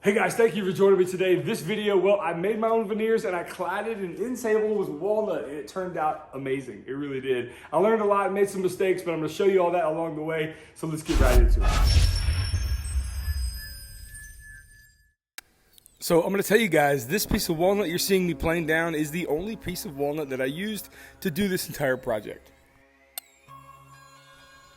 Hey guys, thank you for joining me today. This video, well, I made my own veneers and I cladded an end table with walnut and it turned out amazing. It really did. I learned a lot, made some mistakes, but I'm gonna show you all that along the way. So let's get right into it. So I'm gonna tell you guys, this piece of walnut you're seeing me plane down is the only piece of walnut that I used to do this entire project.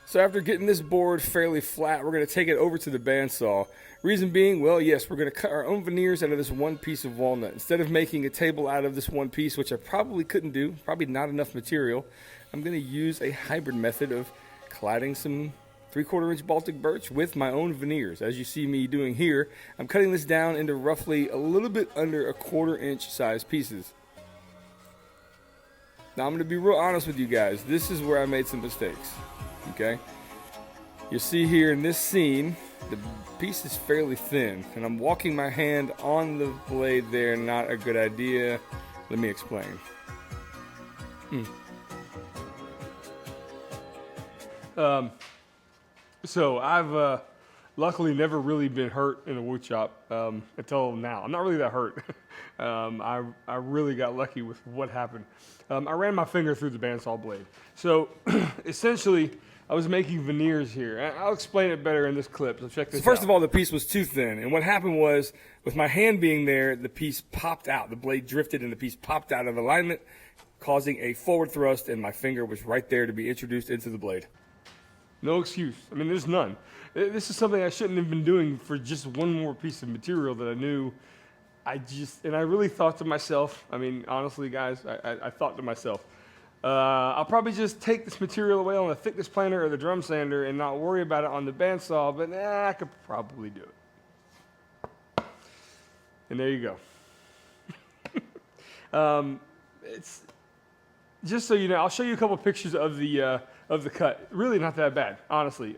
So after getting this board fairly flat, we're going to take it over to the bandsaw. Reason being, well, yes, we're going to cut our own veneers out of this one piece of walnut. Instead of making a table out of this one piece, which I probably couldn't do, probably not enough material, I'm going to use a hybrid method of cladding some 3/4 inch Baltic birch with my own veneers. As you see me doing here, I'm cutting this down into roughly a little bit under 1/4 inch size pieces. Now I'm going to be real honest with you guys. This is where I made some mistakes. Okay, you see here in this scene, the piece is fairly thin, and I'm walking my hand on the blade there. Not a good idea. Let me explain. So I've luckily never really been hurt in a wood shop until now. I'm not really that hurt. I really got lucky with what happened. I ran my finger through the bandsaw blade. So essentially, I was making veneers here. I'll explain it better in this clip, so check this out. First of all, the piece was too thin, and what happened was, with my hand being there, the piece popped out. The blade drifted and the piece popped out of alignment, causing a forward thrust, and my finger was right there to be introduced into the blade. No excuse. I mean, there's none. This is something I shouldn't have been doing for just one more piece of material that I knew. And I really thought to myself, I mean, honestly, guys, I thought to myself, I'll probably just take this material away on the thickness planer or the drum sander and not worry about it on the bandsaw, but I could probably do it. And there you go. It's just so you know, I'll show you a couple pictures of the cut. Really not that bad, honestly.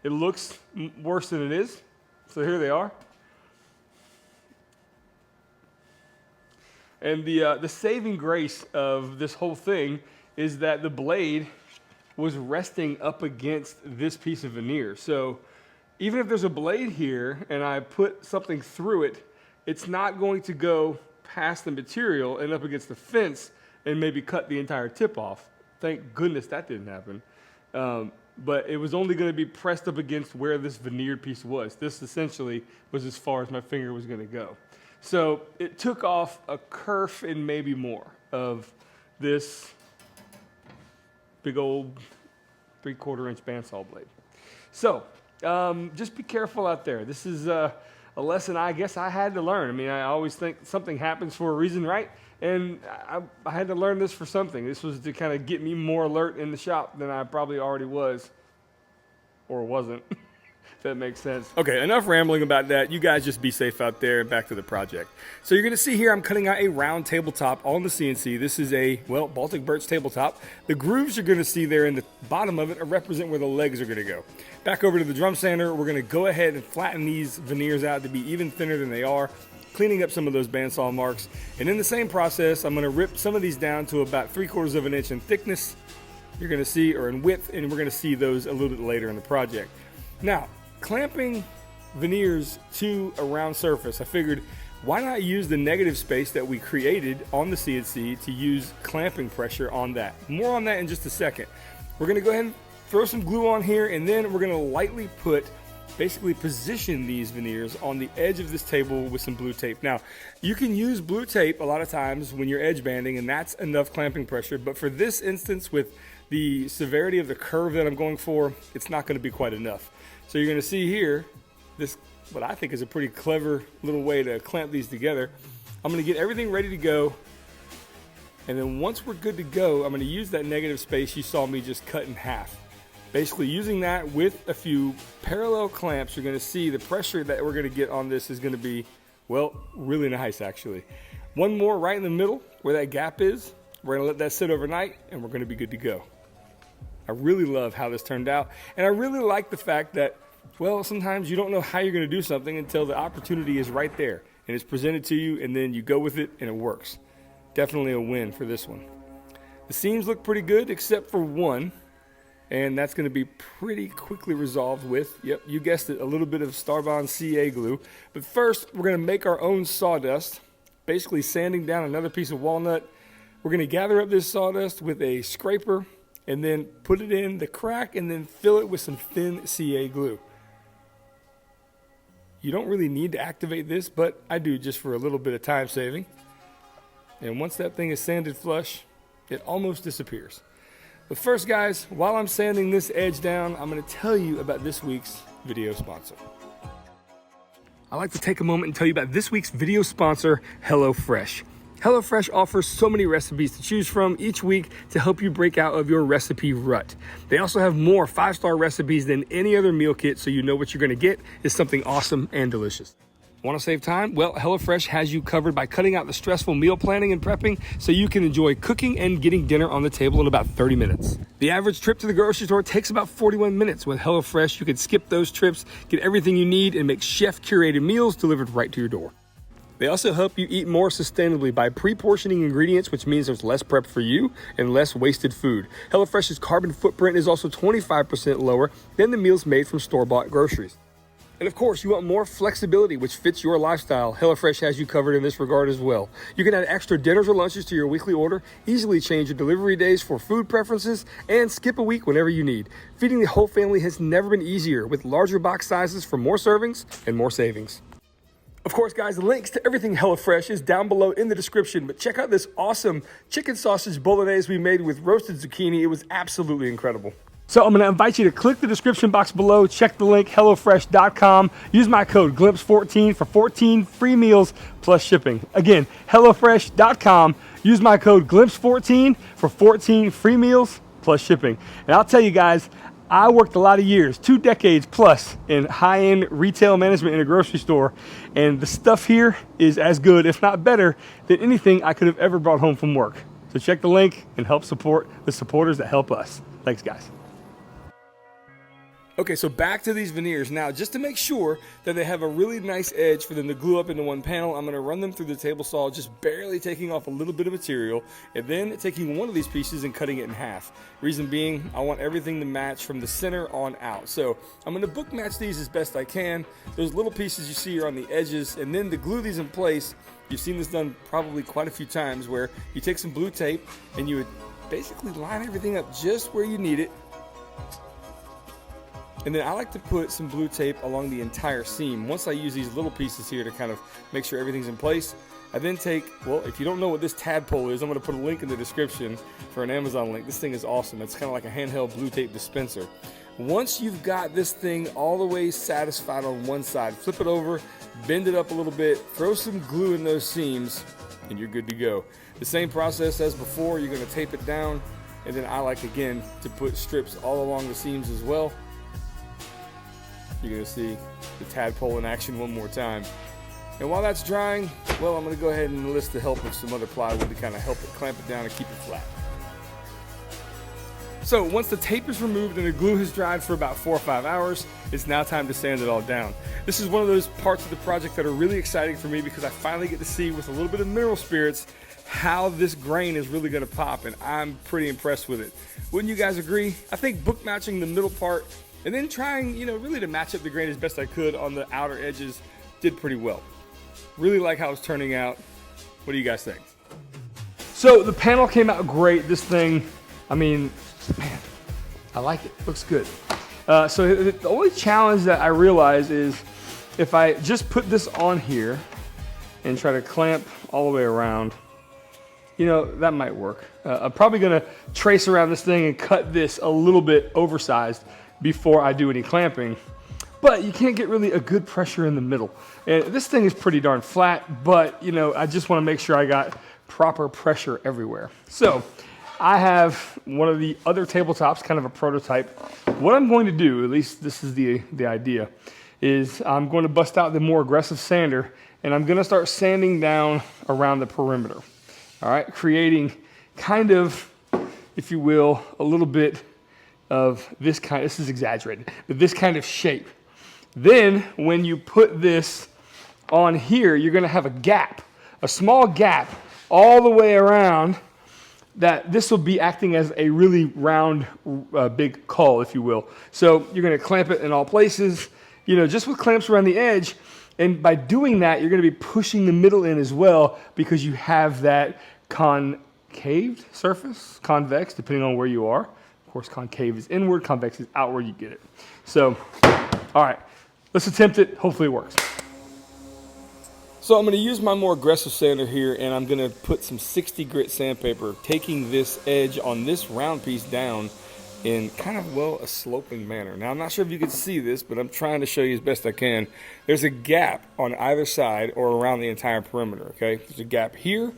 It looks worse than it is, so here they are. And the saving grace of this whole thing is that the blade was resting up against this piece of veneer. So even if there's a blade here and I put something through it, it's not going to go past the material and up against the fence and maybe cut the entire tip off. Thank goodness that didn't happen. But it was only going to be pressed up against where this veneered piece was. This essentially was as far as my finger was going to go. So it took off a kerf and maybe more of this big old 3/4 inch bandsaw blade. So just be careful out there. This is a lesson I guess I had to learn. I mean, I always think something happens for a reason, right? And I had to learn this for something. This was to kind of get me more alert in the shop than I probably already was or wasn't. If that makes sense. Okay, enough rambling about that. You guys just be safe out there and back to the project. So you're gonna see here I'm cutting out a round tabletop on the CNC. This is a, well, Baltic birch tabletop. The grooves you're gonna see there in the bottom of it represent where the legs are gonna go. Back over to the drum sander, we're gonna go ahead and flatten these veneers out to be even thinner than they are, cleaning up some of those bandsaw marks. And in the same process, I'm gonna rip some of these down to about 3/4 inch in thickness. You're gonna see, or in width, and we're gonna see those a little bit later in the project. Now, clamping veneers to a round surface, I figured why not use the negative space that we created on the CNC to use clamping pressure on that. More on that in just a second. We're gonna go ahead and throw some glue on here, and then we're gonna lightly basically position these veneers on the edge of this table with some blue tape. Now, you can use blue tape a lot of times when you're edge banding, and that's enough clamping pressure, but for this instance, with the severity of the curve that I'm going for, it's not gonna be quite enough. So you're gonna see here, this, what I think is a pretty clever little way to clamp these together. I'm gonna get everything ready to go, and then once we're good to go, I'm gonna use that negative space you saw me just cut in half. Basically using that with a few parallel clamps, you're gonna see the pressure that we're gonna get on this is gonna be, well, really nice actually. One more right in the middle where that gap is. We're gonna let that sit overnight, and we're gonna be good to go. I really love how this turned out, and I really like the fact that, well, sometimes you don't know how you're going to do something until the opportunity is right there, and it's presented to you, and then you go with it, and it works. Definitely a win for this one. The seams look pretty good, except for one. And that's going to be pretty quickly resolved with, yep, you guessed it, a little bit of Starbond CA glue. But first, we're going to make our own sawdust, basically sanding down another piece of walnut. We're going to gather up this sawdust with a scraper and then put it in the crack and then fill it with some thin CA glue. You don't really need to activate this, but I do just for a little bit of time saving. And once that thing is sanded flush, it almost disappears. But first, guys, while I'm sanding this edge down, I'm going to tell you about this week's video sponsor. I'd like to take a moment and tell you about this week's video sponsor, HelloFresh. HelloFresh offers so many recipes to choose from each week to help you break out of your recipe rut. They also have more 5-star recipes than any other meal kit, so you know what you're going to get is something awesome and delicious. Want to save time? Well, HelloFresh has you covered by cutting out the stressful meal planning and prepping so you can enjoy cooking and getting dinner on the table in about 30 minutes. The average trip to the grocery store takes about 41 minutes. With HelloFresh, you can skip those trips, get everything you need, and make chef-curated meals delivered right to your door. They also help you eat more sustainably by pre-portioning ingredients, which means there's less prep for you and less wasted food. HelloFresh's carbon footprint is also 25% lower than the meals made from store-bought groceries. And of course, you want more flexibility, which fits your lifestyle. HelloFresh has you covered in this regard as well. You can add extra dinners or lunches to your weekly order, easily change your delivery days for food preferences, and skip a week whenever you need. Feeding the whole family has never been easier, with larger box sizes for more servings and more savings. Of course, guys, links to everything HelloFresh is down below in the description, but check out this awesome chicken sausage bolognese we made with roasted zucchini. It was absolutely incredible. So I'm going to invite you to click the description box below, check the link, HelloFresh.com. Use my code GLIMPSE14 for 14 free meals plus shipping. Again, HelloFresh.com. Use my code GLIMPSE14 for 14 free meals plus shipping. And I'll tell you guys, I worked a lot of years, 2 decades plus, in high-end retail management in a grocery store, and the stuff here is as good, if not better, than anything I could have ever brought home from work. So check the link and help support the supporters that help us. Thanks, guys. Okay, so back to these veneers. Now, just to make sure that they have a really nice edge for them to glue up into one panel, I'm going to run them through the table saw, just barely taking off a little bit of material, and then taking one of these pieces and cutting it in half. Reason being, I want everything to match from the center on out. So I'm going to book match these as best I can. Those little pieces you see are on the edges, and then to glue these in place, you've seen this done probably quite a few times, where you take some blue tape and you would basically line everything up just where you need it. And then I like to put some blue tape along the entire seam. Once I use these little pieces here to kind of make sure everything's in place, I then take, well, if you don't know what this tadpole is, I'm going to put a link in the description for an Amazon link. This thing is awesome. It's kind of like a handheld blue tape dispenser. Once you've got this thing all the way satisfied on one side, flip it over, bend it up a little bit, throw some glue in those seams, and you're good to go. The same process as before. You're going to tape it down, and then I like, again, to put strips all along the seams as well. You're going to see the tadpole in action one more time. And while that's drying, well, I'm going to go ahead and enlist the help of some other plywood to kind of help it clamp it down and keep it flat. So once the tape is removed and the glue has dried for about 4 or 5 hours, it's now time to sand it all down. This is one of those parts of the project that are really exciting for me because I finally get to see with a little bit of mineral spirits how this grain is really going to pop, and I'm pretty impressed with it. Wouldn't you guys agree? I think book matching the middle part and then trying, really to match up the grain as best I could on the outer edges did pretty well. Really like how it's turning out. What do you guys think? So the panel came out great. This thing, man, I like it. Looks good. So the only challenge that I realize is if I just put this on here and try to clamp all the way around, that might work. I'm probably gonna trace around this thing and cut this a little bit oversized before I do any clamping, but you can't get really a good pressure in the middle. And this thing is pretty darn flat, but I just want to make sure I got proper pressure everywhere. So I have one of the other tabletops, kind of a prototype. What I'm going to do, at least this is the idea, is I'm going to bust out the more aggressive sander, and I'm going to start sanding down around the perimeter. All right, creating kind of, if you will, a little bit of this kind, this is exaggerated, but this kind of shape. Then when you put this on here, you're going to have a gap, a small gap all the way around that this will be acting as a really round, big caul, if you will. So you're gonna clamp it in all places, you know, just with clamps around the edge. And by doing that, you're gonna be pushing the middle in as well because you have that concaved surface, convex, depending on where you are. Of course, concave is inward, convex is outward, you get it. So, all right, let's attempt it. Hopefully it works. So I'm going to use my more aggressive sander here, and I'm going to put some 60 grit sandpaper, taking this edge on this round piece down in kind of, well, a sloping manner. Now, I'm not sure if you can see this, but I'm trying to show you as best I can. There's a gap on either side or around the entire perimeter, okay? There's a gap here,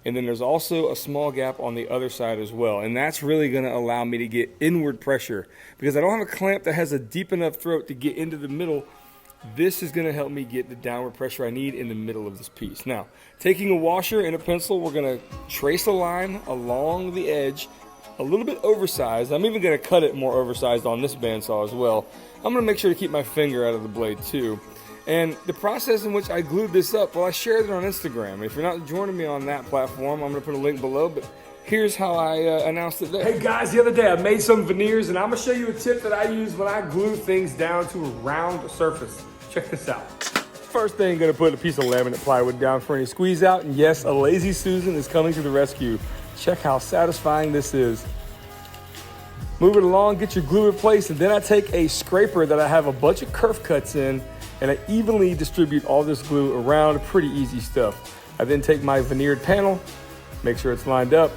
and then there's also a small gap on the other side as well. And that's really going to allow me to get inward pressure because I don't have a clamp that has a deep enough throat to get into the middle. This is going to help me get the downward pressure I need in the middle of this piece. Now, taking a washer and a pencil, we're going to trace a line along the edge, a little bit oversized. I'm even going to cut it more oversized on this bandsaw as well. I'm going to make sure to keep my finger out of the blade too. And the process in which I glued this up, well, I shared it on Instagram. If you're not joining me on that platform, I'm going to put a link below, but here's how I announced it there. Hey guys, the other day I made some veneers, and I'm going to show you a tip that I use when I glue things down to a round surface. Check this out. First thing, gonna put a piece of laminate plywood down for any squeeze out, and yes, a lazy Susan is coming to the rescue. Check how satisfying this is. Move it along, get your glue in place, and then I take a scraper that I have a bunch of kerf cuts in, and I evenly distribute all this glue around. Pretty easy stuff. I then take my veneered panel, make sure it's lined up.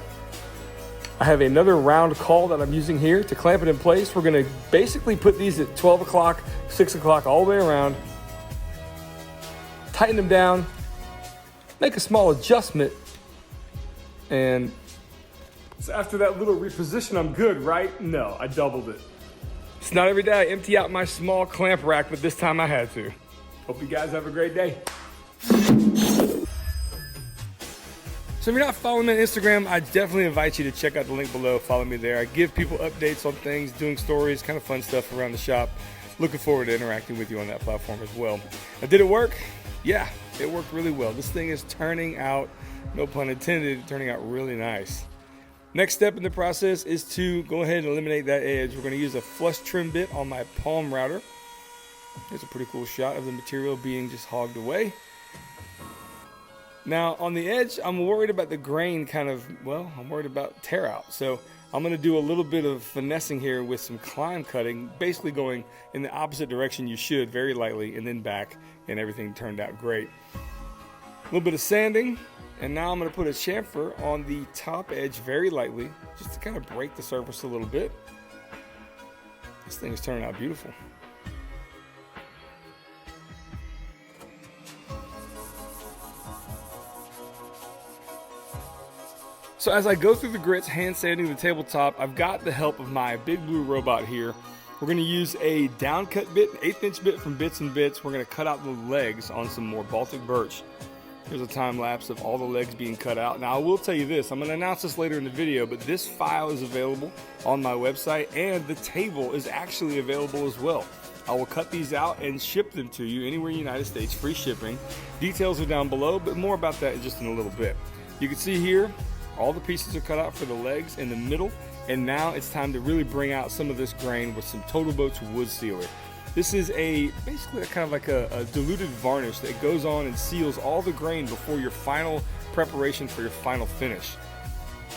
I have another round caul that I'm using here to clamp it in place. We're gonna basically put these at 12 o'clock, 6 o'clock, all the way around. Tighten them down, make a small adjustment, and so after that little reposition, I'm good, right? No, I doubled it. It's not every day I empty out my small clamp rack, but this time I had to. Hope you guys have a great day. So if you're not following me on Instagram, I definitely invite you to check out the link below. Follow me there. I give people updates on things, doing stories, kind of fun stuff around the shop. Looking forward to interacting with you on that platform as well. Now, did it work? Yeah, it worked really well. This thing is turning out, no pun intended, turning out really nice. Next step in the process is to go ahead and eliminate that edge. We're going to use a flush trim bit on my palm router. Here's a pretty cool shot of the material being just hogged away. Now, on the edge, I'm worried about the grain I'm worried about tear out. So I'm going to do a little bit of finessing here with some climb cutting, basically going in the opposite direction you should, very lightly, and then back, and everything turned out great. A little bit of sanding, and now I'm going to put a chamfer on the top edge very lightly, just to kind of break the surface a little bit. This thing is turning out beautiful. So as I go through the grits, hand sanding the tabletop, I've got the help of my big blue robot here. We're going to use a down cut bit, an 1/8 inch bit from Bits and Bits. We're going to cut out the legs on some more Baltic birch. Here's a time lapse of all the legs being cut out. Now I will tell you this, I'm going to announce this later in the video, but this file is available on my website, and the table is actually available as well. I will cut these out and ship them to you anywhere in the United States, free shipping. Details are down below, but more about that just in a little bit. You can see here, all the pieces are cut out for the legs in the middle, and now it's time to really bring out some of this grain with some Total Boats wood sealer. This is basically kind of like a diluted varnish that goes on and seals all the grain before your final preparation for your final finish.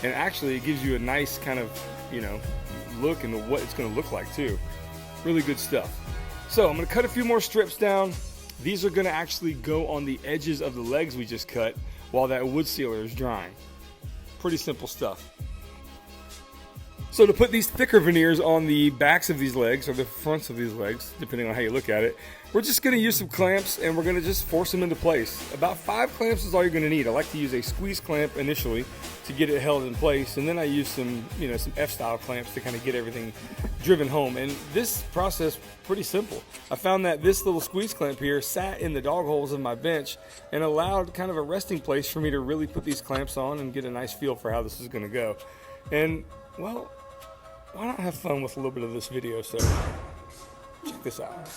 And actually it gives you a nice kind of, look into what it's going to look like too. Really good stuff. So I'm going to cut a few more strips down. These are going to actually go on the edges of the legs we just cut while that wood sealer is drying. Pretty simple stuff. So to put these thicker veneers on the backs of these legs, or the fronts of these legs, depending on how you look at it, we're just going to use some clamps, and we're going to just force them into place. About 5 clamps is all you're going to need. I like to use a squeeze clamp initially to get it held in place, and then I use some F-style clamps to kind of get everything driven home. And this process, pretty simple. I found that this little squeeze clamp here sat in the dog holes of my bench and allowed kind of a resting place for me to really put these clamps on and get a nice feel for how this is going to go. And, well, why not have fun with a little bit of this video? So check this out.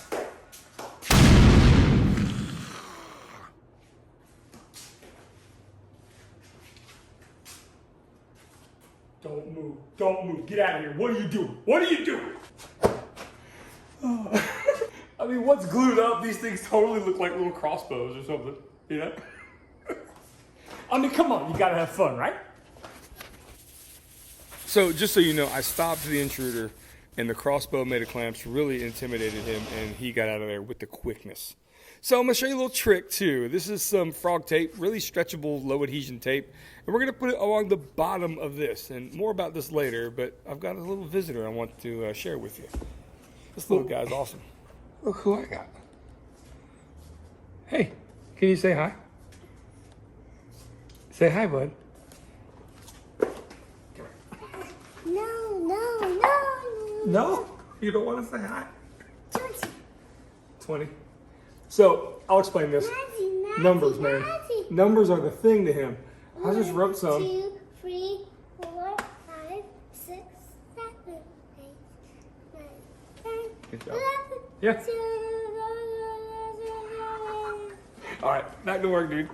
Don't move. Don't move. Get out of here. What are you doing? What are you doing? I mean, what's glued up? These things totally look like little crossbows or something, you know? I mean, come on. You gotta have fun, right? So, just so you know, I stopped the intruder, and the crossbow made of clamps really intimidated him, and he got out of there with the quickness. So I'm gonna show you a little trick too. This is some frog tape, really stretchable, low adhesion tape. And we're gonna put it along the bottom of this. And more about this later, but I've got a little visitor I want to share with you. This little guy's awesome. Look who I got. Hey, can you say hi? Say hi, bud. No. No? You don't want to say hi? 20. So, I'll explain this. Numbers, man. Numbers are the thing to him. I just wrote some. 2, 3, 4, 5, 6, 7, 8, 9, 10, Good job. 11, Yeah. All right, back to work, dude.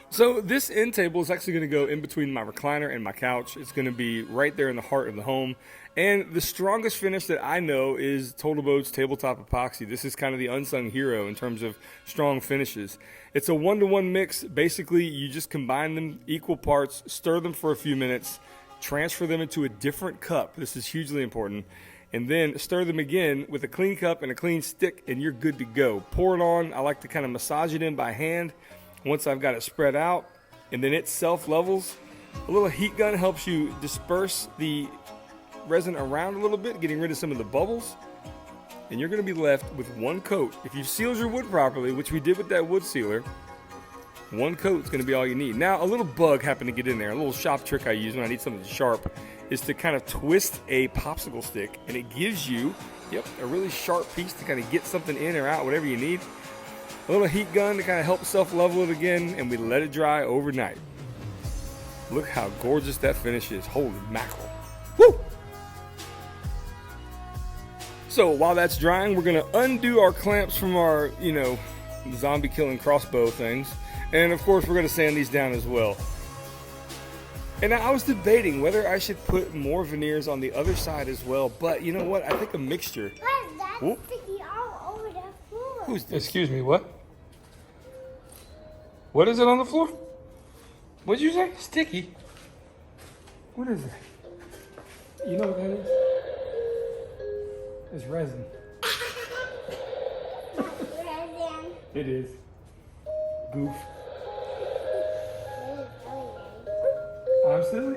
So this end table is actually going to go in between my recliner and my couch. It's going to be right there in the heart of the home. And the strongest finish that I know is Total Boat's tabletop epoxy. This is kind of the unsung hero in terms of strong finishes. It's a 1-to-1 mix. Basically, you just combine them equal parts, stir them for a few minutes, transfer them into a different cup. This is hugely important. And then stir them again with a clean cup and a clean stick, and you're good to go. Pour it on. I like to kind of massage it in by hand once I've got it spread out, and then it self-levels. A little heat gun helps you disperse the resin around a little bit, getting rid of some of the bubbles, and you're going to be left with one coat. If you sealed your wood properly, which we did with that wood sealer, one coat is going to be all you need. Now, a little bug happened to get in there. A little shop trick I use when I need something sharp is to kind of twist a popsicle stick, and it gives you, a really sharp piece to kind of get something in or out, whatever you need. A little heat gun to kind of help self-level it again, and we let it dry overnight. Look how gorgeous that finish is. Holy mackerel. Woo! So while that's drying, we're going to undo our clamps from our, zombie killing crossbow things. And of course, we're going to sand these down as well. And I was debating whether I should put more veneers on the other side as well. But you know what? I think a mixture. That's sticky all over the floor. Who's this? Excuse me, what? What is it on the floor? What'd you say? Sticky? What is it? You know what that is? It's resin. Resin. It is. Goof. I'm silly?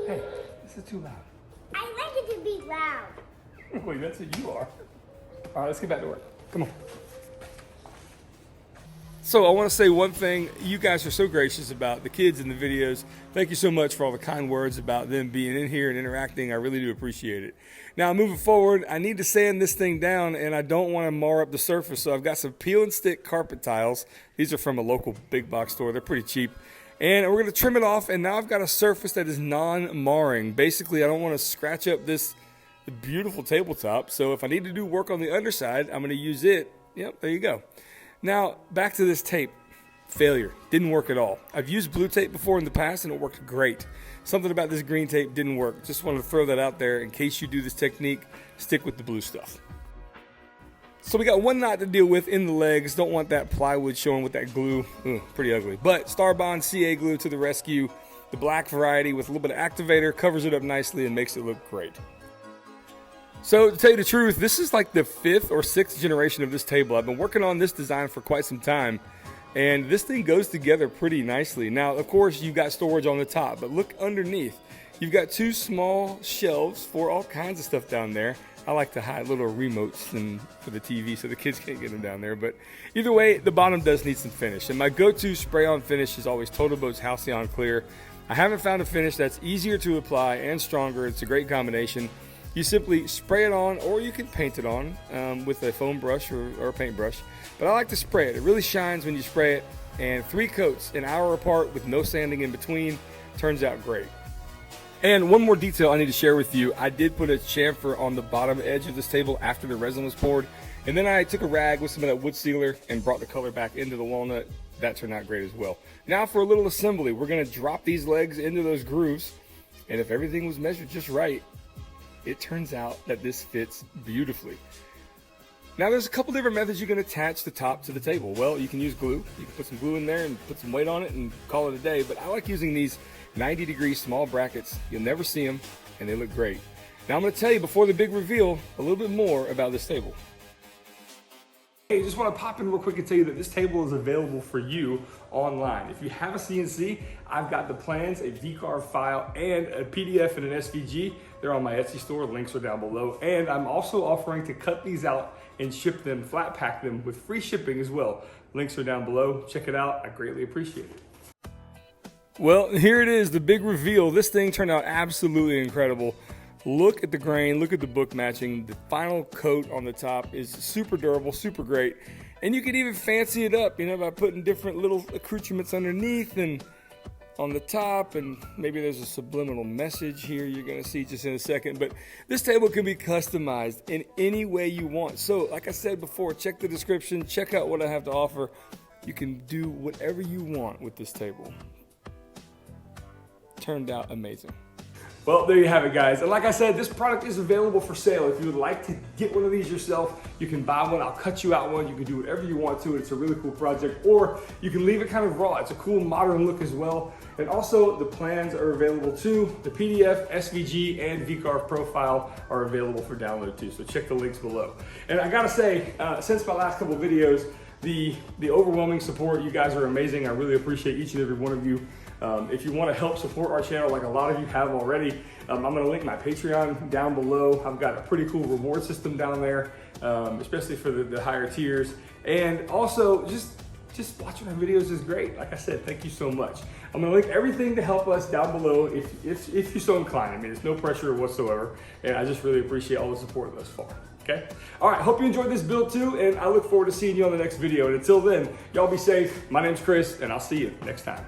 Hey, this is too loud. I like it to be loud. Wait, that's what you are. All right, let's get back to work. Come on. So I want to say one thing. You guys are so gracious about the kids in the videos. Thank you so much for all the kind words about them being in here and interacting. I really do appreciate it. Now, moving forward, I need to sand this thing down, and I don't want to mar up the surface. So I've got some peel and stick carpet tiles. These are from a local big box store. They're pretty cheap. And we're going to trim it off, and now I've got a surface that is non-marring. Basically, I don't want to scratch up this beautiful tabletop. So if I need to do work on the underside, I'm going to use it. Yep, there you go. Now, back to this tape. Failure. Didn't work at all. I've used blue tape before in the past, and it worked great. Something about this green tape didn't work. Just wanted to throw that out there. In case you do this technique, stick with the blue stuff. So we got one knot to deal with in the legs. Don't want that plywood showing with that glue. Pretty ugly. But Starbond CA glue to the rescue. The black variety with a little bit of activator covers it up nicely and makes it look great. So to tell you the truth, this is like the 5th or 6th generation of this table. I've been working on this design for quite some time, and this thing goes together pretty nicely. Now, of course, you've got storage on the top, but look underneath. You've got 2 small shelves for all kinds of stuff down there. I like to hide little remotes and for the TV so the kids can't get them down there. But either way, the bottom does need some finish. And my go-to spray-on finish is always Total Boat's Halcyon Clear. I haven't found a finish that's easier to apply and stronger. It's a great combination. You simply spray it on, or you can paint it on with a foam brush or a paintbrush. But I like to spray it. It really shines when you spray it. And 3 coats an hour apart with no sanding in between turns out great. And one more detail I need to share with you. I did put a chamfer on the bottom edge of this table after the resin was poured. And then I took a rag with some of that wood sealer and brought the color back into the walnut. That turned out great as well. Now for a little assembly, we're gonna drop these legs into those grooves. And if everything was measured just right, it turns out that this fits beautifully. Now there's a couple different methods you can attach the top to the table. Well, you can use glue. You can put some glue in there and put some weight on it and call it a day. But I like using these 90-degree small brackets. You'll never see them, and they look great. Now I'm gonna tell you before the big reveal a little bit more about this table. Hey, just want to pop in real quick and tell you that this table is available for you online. If you have a CNC, I've got the plans, a VCarve file, and a PDF and an SVG. They're on my Etsy store, links are down below. And I'm also offering to cut these out and ship them, flat pack them with free shipping as well. Links are down below. Check it out, I greatly appreciate it. Well, here it is, the big reveal. This thing turned out absolutely incredible. Look at the grain, look at the book matching. The final coat on the top is super durable, super great. And you could even fancy it up, by putting different little accoutrements underneath and on the top, and maybe there's a subliminal message here you're gonna see just in a second. But this table can be customized in any way you want. So like I said before, check the description, check out what I have to offer. You can do whatever you want with this table. Turned out amazing. Well, there you have it, guys. And like I said, this product is available for sale. If you would like to get one of these yourself, you can buy one. I'll cut you out one. You can do whatever you want to it. It's a really cool project. Or you can leave it kind of raw. It's a cool modern look as well. And also the plans are available too. The PDF, SVG, and VCarve profile are available for download too. So check the links below. And I gotta say, since my last couple of videos, the overwhelming support, you guys are amazing. I really appreciate each and every one of you. If you want to help support our channel like a lot of you have already, I'm going to link my Patreon down below. I've got a pretty cool reward system down there, especially for the higher tiers. And also, just watching our videos is great. Like I said, thank you so much. I'm going to link everything to help us down below if you're so inclined. I mean, there's no pressure whatsoever. And I just really appreciate all the support thus far. Okay? All right, hope you enjoyed this build too, and I look forward to seeing you on the next video. And until then, y'all be safe. My name's Chris, and I'll see you next time.